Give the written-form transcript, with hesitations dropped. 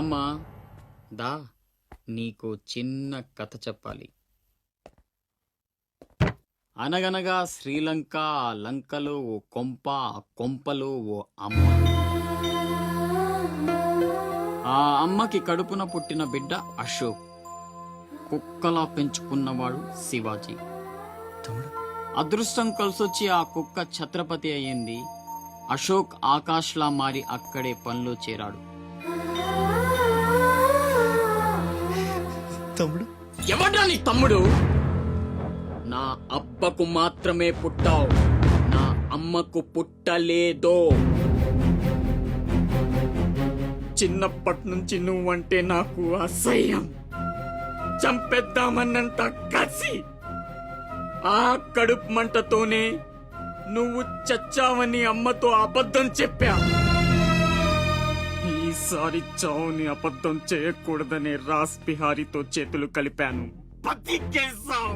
రామ్మా దా, నీకు చిన్న కథ చెప్పాలి. అనగనగా శ్రీలంక, ఆ లంకలో ఓ కొంప, ఆ కొంపలో ఓ అమ్మ. ఆ అమ్మకి కడుపున పుట్టిన బిడ్డ అశోక్. కుక్కలా పెంచుకున్నవాడు శివాజీ. అదృష్టం కలిసొచ్చి ఆ కుక్క ఛత్రపతి అయ్యింది. అశోక్ ఆకాష్లా మారి అక్కడే పనిలో చేరాడు. తమ్ముడు ఎవడ్రా నీ తమ్ముడు? నా అబ్బకు మాత్రమే పుట్టావు, నా అమ్మకు పుట్టలేదో. చిన్నప్పటి నుంచి నువ్వంటే నాకు అసహ్యం, చంపేద్దామన్నంత కసి. ఆ కడుపు మంటతోనే నువ్వు చచ్చావని అమ్మతో అబద్ధం చెప్పా. ఈసారి చావుని అబద్ధం చేయకూడదనే రాస్ బిహారీతో చేతులు కలిపాను. బతికేశావు.